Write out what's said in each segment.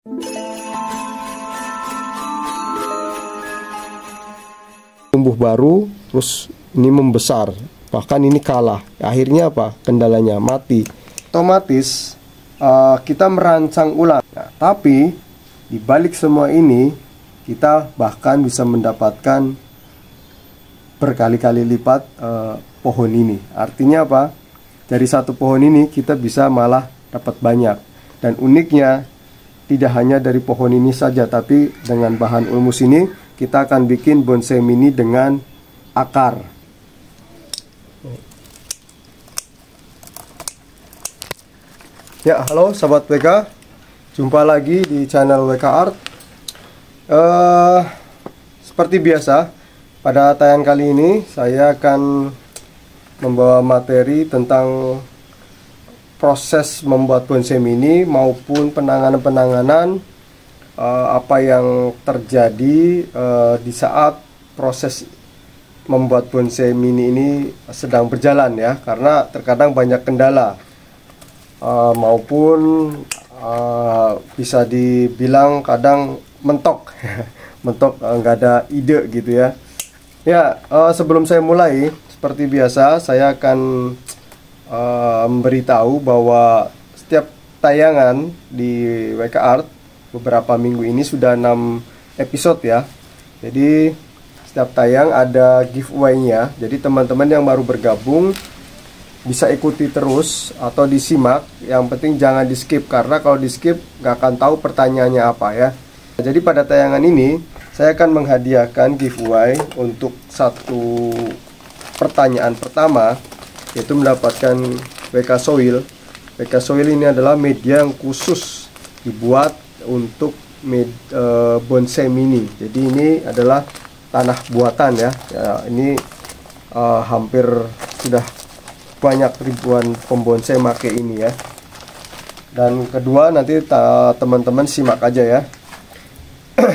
Tumbuh baru, terus ini membesar, bahkan ini kalah. Akhirnya apa? Kendalanya mati. Otomatis kita merancang ulang. Nah, tapi di balik semua ini kita bahkan bisa mendapatkan berkali-kali lipat pohon ini. Artinya apa? Dari satu pohon ini kita bisa malah dapat banyak. Dan uniknya tidak hanya dari pohon ini saja, tapi dengan bahan ulmus ini kita akan bikin bonsai mini dengan akar. Ya, halo sahabat WK, jumpa lagi di channel WK Art. Seperti biasa, pada tayangan kali ini saya akan membawa materi tentang proses membuat bonsai mini maupun penanganan apa yang terjadi di saat proses membuat bonsai mini ini sedang berjalan ya, karena terkadang banyak kendala maupun bisa dibilang kadang mentok mentok, nggak ada ide gitu ya. Ya, sebelum saya mulai, seperti biasa saya akan memberitahu bahwa setiap tayangan di WK Art beberapa minggu ini sudah 6 episode ya. Jadi setiap tayang ada giveaway-nya. Jadi teman-teman yang baru bergabung bisa ikuti terus atau disimak. Yang penting jangan di skip, karena kalau di skip nggak akan tahu pertanyaannya apa ya. Jadi pada tayangan ini saya akan menghadiahkan giveaway untuk satu pertanyaan pertama, yaitu mendapatkan WK Soil. WK Soil ini adalah media yang khusus dibuat untuk bonsai mini. Jadi ini adalah tanah buatan ya. Ini hampir sudah banyak ribuan pembonsai make ini ya. Dan kedua, nanti teman-teman simak aja ya.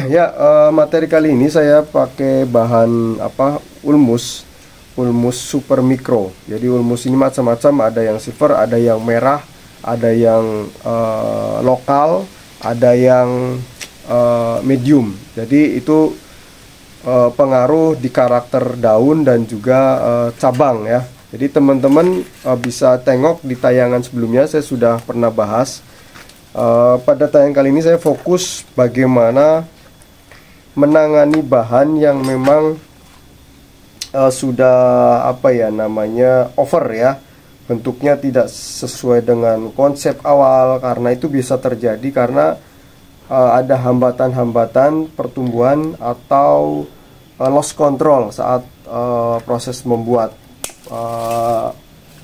Ya, materi kali ini saya pakai bahan ulmus super mikro. Jadi ulmus ini macam-macam, ada yang silver, ada yang merah, ada yang lokal, ada yang medium. Jadi itu pengaruh di karakter daun dan juga cabang ya. Jadi teman-teman bisa tengok di tayangan sebelumnya, saya sudah pernah bahas. Pada tayangan kali ini saya fokus bagaimana menangani bahan yang memang sudah over ya, bentuknya tidak sesuai dengan konsep awal, karena itu bisa terjadi karena ada hambatan-hambatan pertumbuhan atau loss control saat proses membuat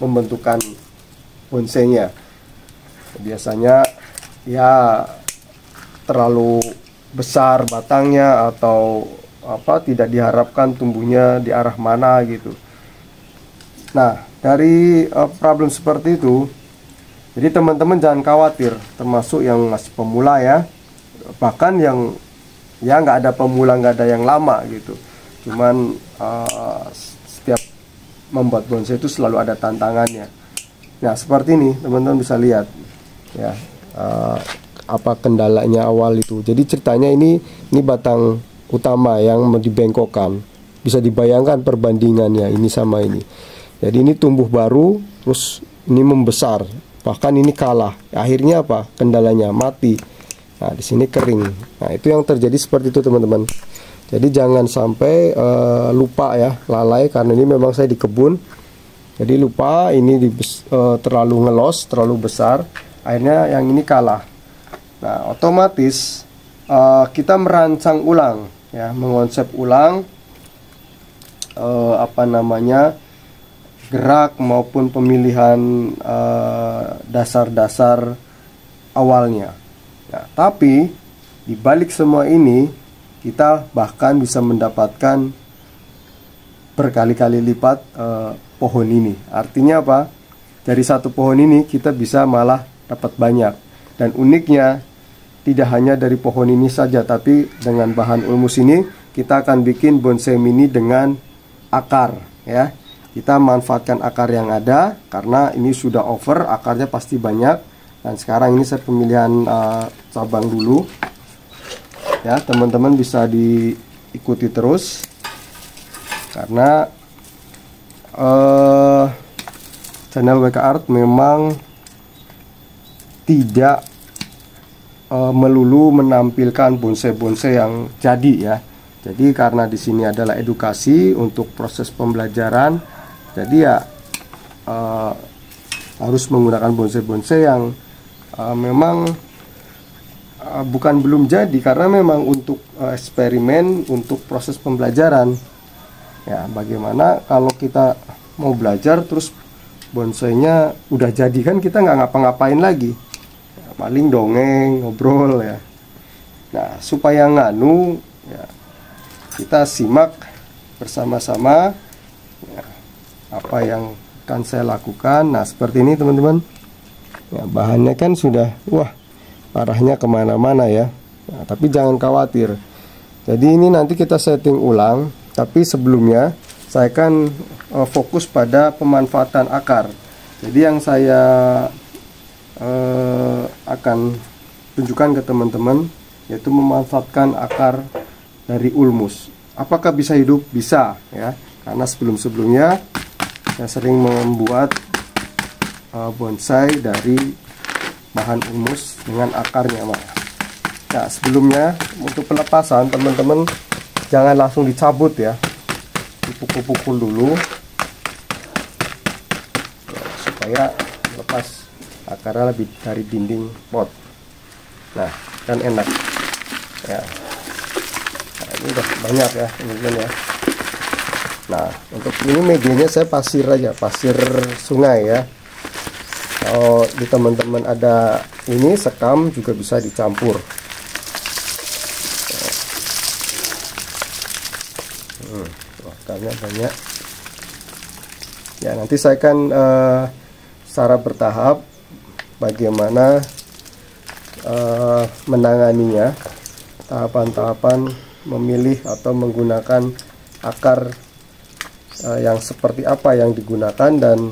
pembentukan bonsainya. Biasanya ya terlalu besar batangnya atau tidak diharapkan tumbuhnya di arah mana gitu. Nah, dari problem seperti itu, jadi teman-teman jangan khawatir, termasuk yang masih pemula ya, bahkan yang ya nggak ada pemula, nggak ada yang lama gitu. Cuman setiap membuat bonsai itu selalu ada tantangannya. Nah, seperti ini teman-teman bisa lihat ya, apa kendalanya awal itu. Jadi ceritanya ini batang utama yang mau dibengkokkan. Bisa dibayangkan perbandingannya ini sama ini. Jadi ini tumbuh baru, terus ini membesar, bahkan ini kalah. Akhirnya apa? Kendalanya mati. Nah, di sini kering. Nah, itu yang terjadi seperti itu teman-teman. Jadi jangan sampai lupa ya, lalai, karena ini memang saya di kebun. Jadi lupa, ini terlalu ngelos, terlalu besar. Akhirnya yang ini kalah. Nah, otomatis kita merancang ulang ya, mengonsep ulang gerak maupun pemilihan dasar-dasar awalnya. Nah, tapi di balik semua ini kita bahkan bisa mendapatkan berkali-kali lipat pohon ini. Artinya apa? Dari satu pohon ini kita bisa malah dapat banyak. Dan uniknya tidak hanya dari pohon ini saja, tapi dengan bahan ulmus ini kita akan bikin bonsai mini dengan akar ya. Kita manfaatkan akar yang ada, karena ini sudah over, akarnya pasti banyak. Dan sekarang ini saya pemilihan cabang dulu ya, teman-teman bisa diikuti terus karena channel WK Art memang tidak melulu menampilkan bonsai-bonsai yang jadi ya. Jadi karena di sini adalah edukasi untuk proses pembelajaran, jadi ya harus menggunakan bonsai-bonsai yang memang bukan belum jadi, karena memang untuk eksperimen, untuk proses pembelajaran. Ya, bagaimana kalau kita mau belajar terus bonsainya udah jadi, kan kita nggak ngapa-ngapain lagi. Paling dongeng, ngobrol ya. Nah, supaya nganu ya, kita simak bersama-sama ya, apa yang akan saya lakukan. Nah, seperti ini teman-teman ya, bahannya kan sudah arahnya kemana-mana ya. Nah, tapi jangan khawatir, jadi ini nanti kita setting ulang. Tapi sebelumnya saya akan fokus pada pemanfaatan akar. Jadi yang saya akan tunjukkan ke teman-teman yaitu memanfaatkan akar dari ulmus. Apakah bisa hidup? Bisa ya, karena sebelum-sebelumnya saya sering membuat bonsai dari bahan ulmus dengan akarnya. Nah, sebelumnya untuk pelepasan teman-teman jangan langsung dicabut ya, dipukul-pukul dulu ya, supaya lepas akarnya lebih dari dinding pot. Nah, kan enak ya. Nah, ini udah banyak ya teman-teman ya. Nah, untuk ini medianya saya pasir aja, pasir sungai ya. Kalau di teman-teman ada ini sekam juga bisa dicampur. Akarnya banyak ya. Nanti saya akan secara bertahap bagaimana menanganinya, tahapan-tahapan memilih atau menggunakan akar yang seperti apa yang digunakan, dan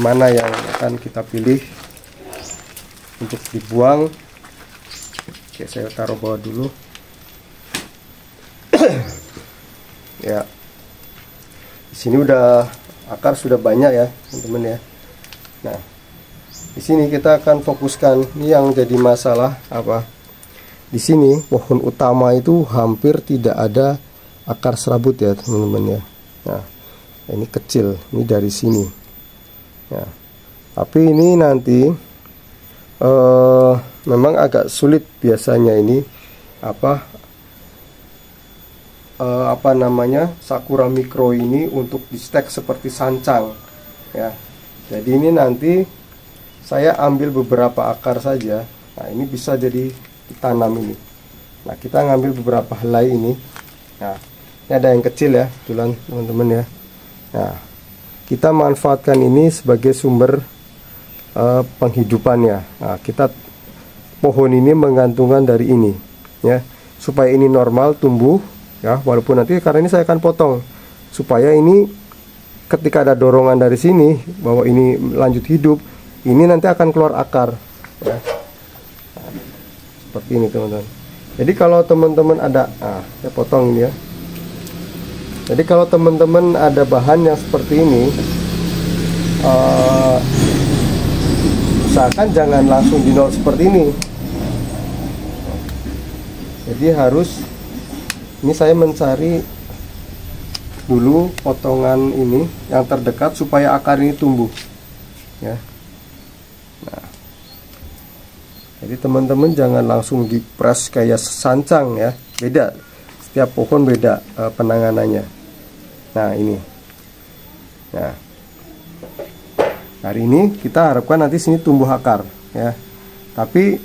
mana yang akan kita pilih untuk dibuang. Oke, saya taruh bawah dulu. Ya, di sini udah akar sudah banyak ya teman-teman ya. Nah, di sini kita akan fokuskan. Ini yang jadi masalah apa? Di sini pohon utama itu hampir tidak ada akar serabut ya teman-teman ya. Nah, ini kecil, ini dari sini. Ya, tapi ini nanti memang agak sulit biasanya ini apa namanya, sakura mikro ini untuk di stek seperti sancang ya. Jadi ini nanti saya ambil beberapa akar saja. Nah, ini bisa jadi ditanam ini. Nah, kita ngambil beberapa helai ini. Nah, ini ada yang kecil ya, kebetulan teman-teman ya. Nah, kita manfaatkan ini sebagai sumber penghidupannya. Nah, kita pohon ini menggantungkan dari ini ya, supaya ini normal tumbuh ya, walaupun nanti karena ini saya akan potong supaya ini ketika ada dorongan dari sini bahwa ini lanjut hidup, ini nanti akan keluar akar ya. Nah, seperti ini teman-teman. Jadi kalau teman-teman ada, saya potong ini ya. Jadi kalau teman-teman ada bahan yang seperti ini, usahakan jangan langsung di nol seperti ini. Jadi harus, ini saya mencari dulu potongan ini yang terdekat supaya akar ini tumbuh ya. Nah, jadi teman-teman jangan langsung dipres kayak sancang ya, beda, setiap pohon beda penanganannya. Nah, ini nah, hari ini kita harapkan nanti sini tumbuh akar ya, tapi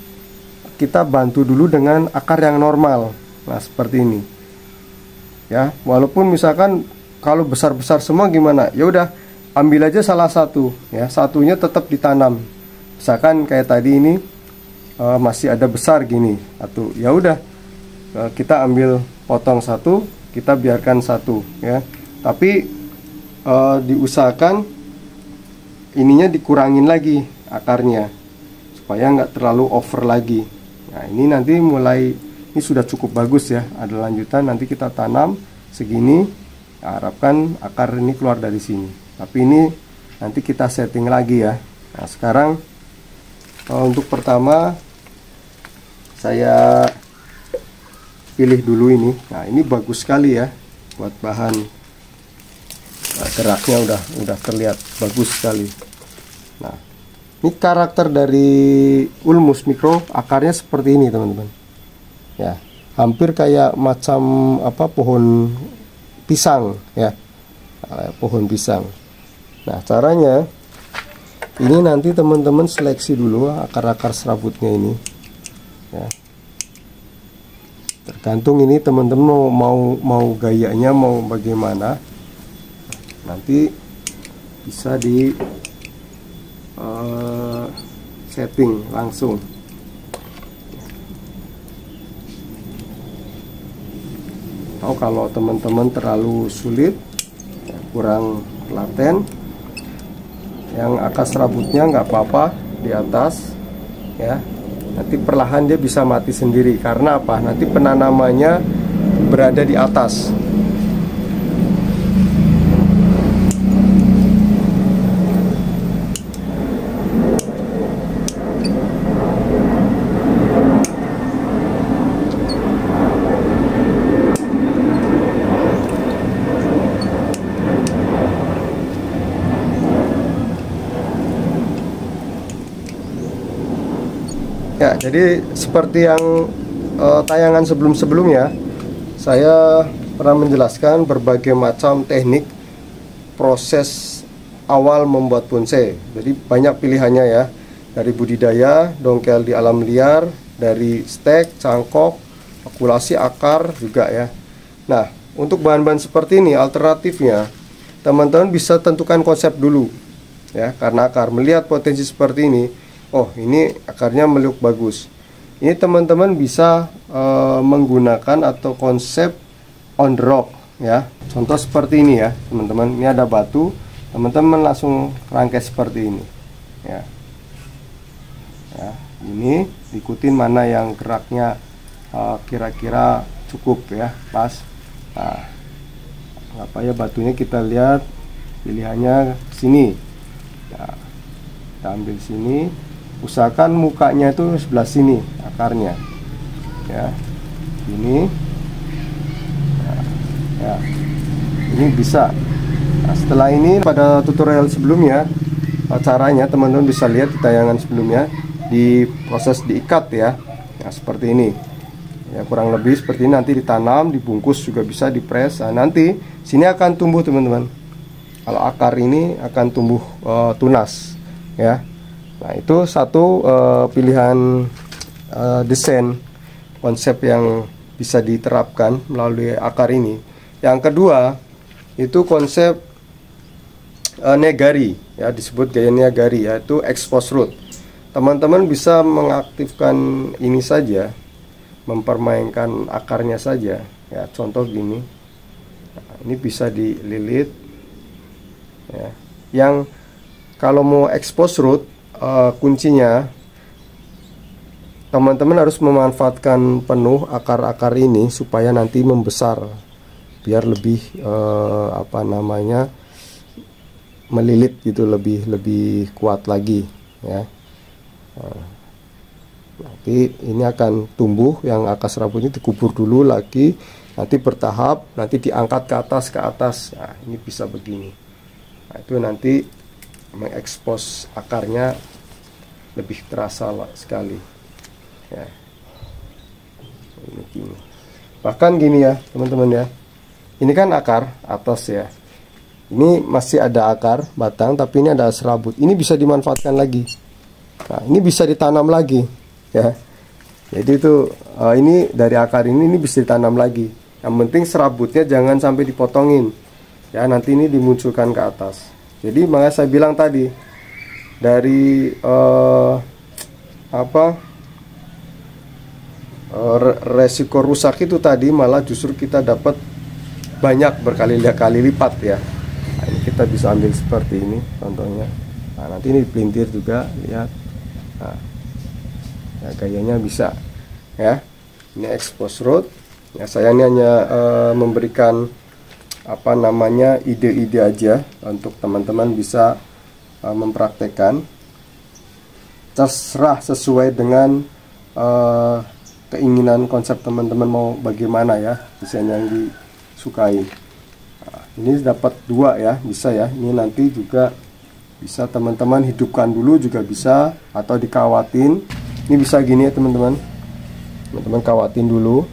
kita bantu dulu dengan akar yang normal. Nah, seperti ini ya, walaupun misalkan kalau besar-besar semua gimana, ya udah ambil aja salah satu ya, satunya tetap ditanam. Misalkan kayak tadi ini masih ada besar gini, atau ya udah kita ambil potong satu, kita biarkan satu ya, tapi diusahakan ininya dikurangin lagi akarnya supaya nggak terlalu over lagi. Nah ini nanti mulai, ini sudah cukup bagus ya, ada lanjutan, nanti kita tanam segini. Harapkan akar ini keluar dari sini, tapi ini nanti kita setting lagi ya. Nah sekarang untuk pertama saya pilih dulu ini. Nah ini bagus sekali ya buat bahan. Nah, geraknya udah terlihat bagus sekali. Nah ini karakter dari Ulmus Micro, akarnya seperti ini teman-teman ya, hampir kayak macam apa, pohon pisang ya, pohon pisang. Nah caranya ini nanti teman-teman seleksi dulu akar-akar serabutnya ini ya. Tergantung ini teman-teman mau gayanya mau bagaimana, nanti bisa di setting langsung. Atau kalau teman-teman terlalu sulit ya, kurang telaten, yang akar serabutnya nggak apa-apa di atas ya, nanti perlahan dia bisa mati sendiri. Karena apa? Nanti penanamannya berada di atas. Ya, jadi seperti yang tayangan sebelum-sebelumnya, saya pernah menjelaskan berbagai macam teknik proses awal membuat bonsai. Jadi banyak pilihannya ya, dari budidaya, dongkel di alam liar, dari stek, cangkok, okulasi akar juga ya. Nah, untuk bahan-bahan seperti ini, alternatifnya teman-teman bisa tentukan konsep dulu ya, karena akar melihat potensi seperti ini. Oh ini akarnya meliuk bagus. Ini teman-teman bisa menggunakan atau konsep on the rock ya. Contoh seperti ini ya teman-teman. Ini ada batu, teman-teman langsung rangkai seperti ini ya. Ya ini ikutin mana yang geraknya kira-kira cukup ya, pas. Nah apa ya, batunya kita lihat pilihannya sini. Nah, kita ambil sini. Usahakan mukanya itu sebelah sini akarnya ya, ini ya, ini bisa. Nah, setelah ini pada tutorial sebelumnya caranya teman-teman bisa lihat di tayangan sebelumnya, di proses diikat ya. Nah seperti ini ya, kurang lebih seperti ini. Nanti ditanam, dibungkus juga bisa, dipres. Nah, nanti sini akan tumbuh teman-teman. Kalau akar ini akan tumbuh tunas ya. Nah itu satu pilihan desain konsep yang bisa diterapkan melalui akar ini. Yang kedua itu konsep negari ya, disebut gaya negari, yaitu expose root. Teman-teman bisa mengaktifkan ini saja, mempermainkan akarnya saja ya. Contoh gini, nah, ini bisa dililit ya. Yang kalau mau expose root, kuncinya teman-teman harus memanfaatkan penuh akar-akar ini supaya nanti membesar, biar lebih apa namanya, melilit gitu, lebih kuat lagi ya. Nanti ini akan tumbuh, yang akar serabutnya dikubur dulu lagi, nanti bertahap, nanti diangkat ke atas. Nah ini bisa begini. Nah itu nanti mengekspos akarnya lebih terasa sekali ya. Ini gini. Bahkan gini ya teman-teman ya, ini kan akar atas ya, ini masih ada akar batang, tapi ini ada serabut, ini bisa dimanfaatkan lagi. Nah ini bisa ditanam lagi ya. Jadi itu ini dari akar ini bisa ditanam lagi. Yang penting serabutnya jangan sampai dipotongin ya, nanti ini dimunculkan ke atas. Jadi makanya saya bilang tadi, dari resiko rusak itu tadi malah justru kita dapat banyak, berkali-kali lipat ya. Nah, ini kita bisa ambil seperti ini contohnya Nah, nanti ini pelintir juga, lihat. Nah, ya, gayanya bisa ya. Ini expose root ya. Saya ini hanya memberikan apa namanya ide-ide aja untuk teman-teman bisa mempraktekkan. Terserah sesuai dengan keinginan konsep teman-teman mau bagaimana ya desain yang disukai. Nah, ini dapat 2 ya, bisa ya. Ini nanti juga bisa teman-teman hidupkan dulu juga bisa, atau dikawatin. Ini bisa gini ya teman-teman. Teman-teman kawatin dulu.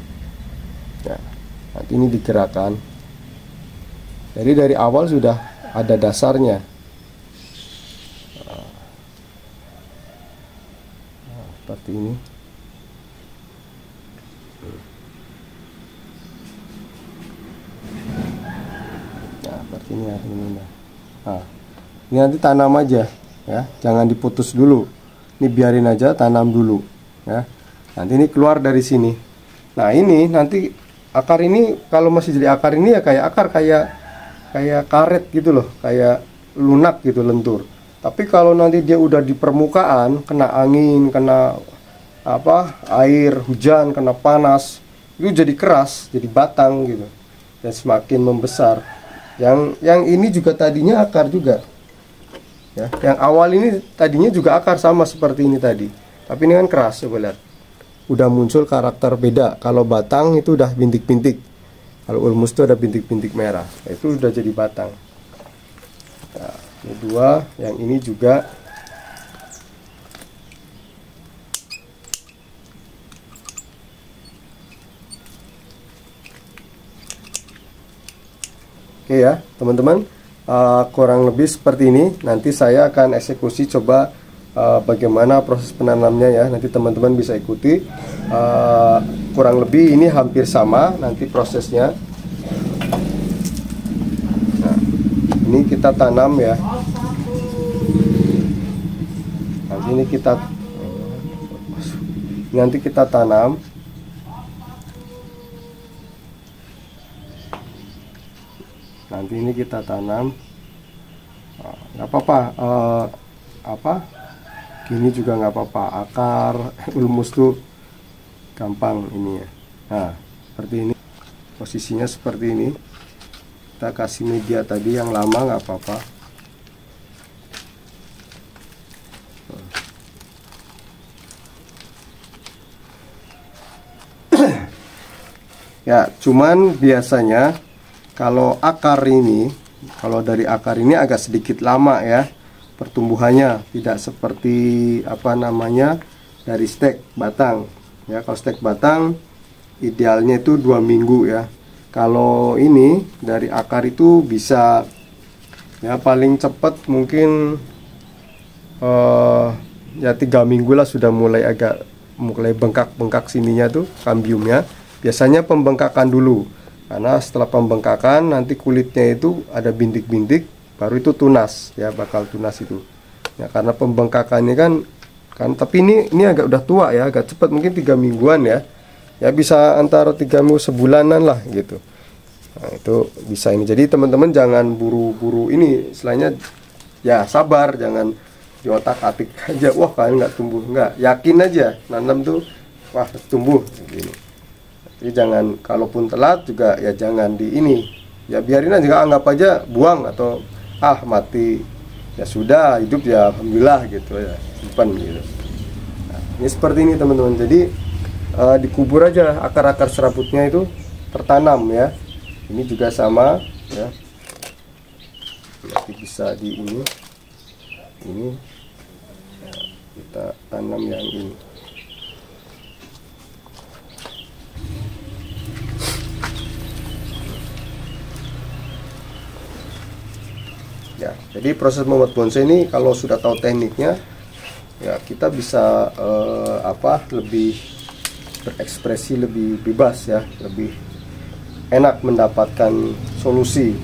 Ya, nanti ini digerakkan. Jadi dari awal sudah ada dasarnya. Nah, seperti ini. Nah, seperti ini ya teman-teman. Nah, ini nanti tanam aja ya, jangan diputus dulu. Ini biarin aja, tanam dulu ya. Nanti ini keluar dari sini. Nah, ini nanti akar ini kalau masih jadi akar ini ya kayak akar kayak karet gitu loh, kayak lunak gitu, lentur. Tapi kalau nanti dia udah di permukaan, kena angin, kena apa, air, hujan, kena panas, itu jadi keras, jadi batang gitu. Dan semakin membesar. Yang ini juga tadinya akar juga. Ya, yang awal ini tadinya juga akar sama seperti ini tadi, tapi ini kan keras, coba lihat. Udah muncul karakter beda. Kalau batang itu udah bintik-bintik. Kalau ulmus itu ada bintik-bintik merah. Itu udah jadi batang. Nah, ini 2, yang ini juga. Oke ya, teman-teman. Kurang lebih seperti ini. Nanti saya akan eksekusi coba bagaimana proses penanamnya ya. Nanti teman-teman bisa ikuti. Kurang lebih ini hampir sama nanti prosesnya. Nah, ini kita tanam ya. Nanti kita tanam. Nanti ini kita tanam. Nggak apa-apa, gini juga nggak apa-apa. Akar ulmus tuh gampang ini ya. Nah, seperti ini posisinya, seperti ini. Kita kasih media tadi yang lama, nggak apa-apa. Ya, cuman biasanya kalau akar ini, kalau dari akar ini agak sedikit lama ya pertumbuhannya, tidak seperti apa namanya dari stek batang ya. Kalau stek batang idealnya itu 2 minggu ya. Kalau ini dari akar itu bisa ya paling cepat mungkin ya 3 minggu lah sudah mulai bengkak-bengkak sininya tuh kambiumnya. Biasanya pembengkakan dulu, karena setelah pembengkakan nanti kulitnya itu ada bintik-bintik, baru itu tunas ya, bakal tunas itu ya. Karena pembengkakannya kan tapi ini agak udah tua ya, agak cepat, mungkin 3 mingguan ya. Ya bisa antara 3 minggu sebulanan lah gitu. Nah, itu bisa ini. Jadi teman-teman jangan buru-buru ini, istilahnya ya sabar, jangan di otak-atik aja, wah kalian nggak tumbuh, nggak, yakin aja nanam tuh wah tumbuh gini. Jadi jangan, kalaupun telat juga ya jangan di ini ya, biarin aja, anggap aja buang atau mati ya sudah, hidup ya alhamdulillah gitu ya, simpan gitu. Nah, ini seperti ini teman-teman. Jadi dikubur aja akar-akar serabutnya itu tertanam ya. Ini juga sama ya, nanti bisa di ini ya, kita tanam yang ini. Ya, jadi proses membuat bonsai ini kalau sudah tahu tekniknya ya kita bisa lebih berekspresi, lebih bebas ya, lebih enak mendapatkan solusi.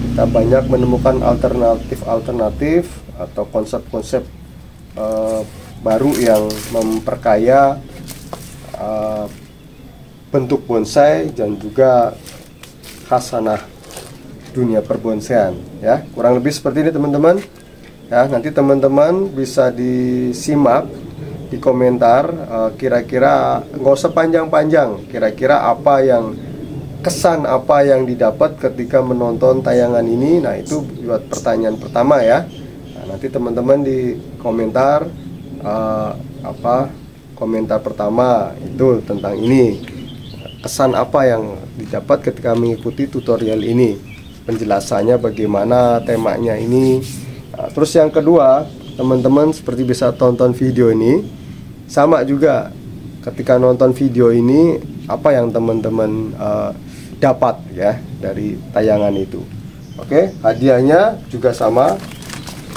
Kita banyak menemukan alternatif atau konsep-konsep baru yang memperkaya bentuk bonsai dan juga khasanah dunia perbonsaian ya. Kurang lebih seperti ini teman-teman ya. Nanti teman-teman bisa disimak di komentar, kira-kira nggak usah panjang-panjang, kira-kira apa yang kesan apa yang didapat ketika menonton tayangan ini. Nah, itu buat pertanyaan pertama ya. Nah, nanti teman-teman di komentar, komentar pertama itu tentang ini, kesan apa yang didapat ketika mengikuti tutorial ini, penjelasannya bagaimana, temanya ini. Nah, terus yang kedua, teman-teman seperti bisa tonton video ini, sama juga ketika nonton video ini apa yang teman-teman dapat ya dari tayangan itu. Oke, hadiahnya juga sama.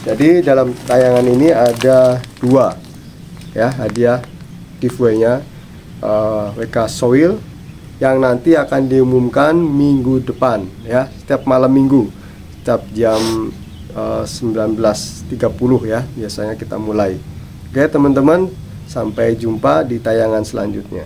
Jadi dalam tayangan ini ada 2 ya hadiah giveaway-nya, WK Soil yang nanti akan diumumkan minggu depan ya, setiap malam minggu, setiap jam 19.30 ya biasanya kita mulai. Oke teman-teman, sampai jumpa di tayangan selanjutnya.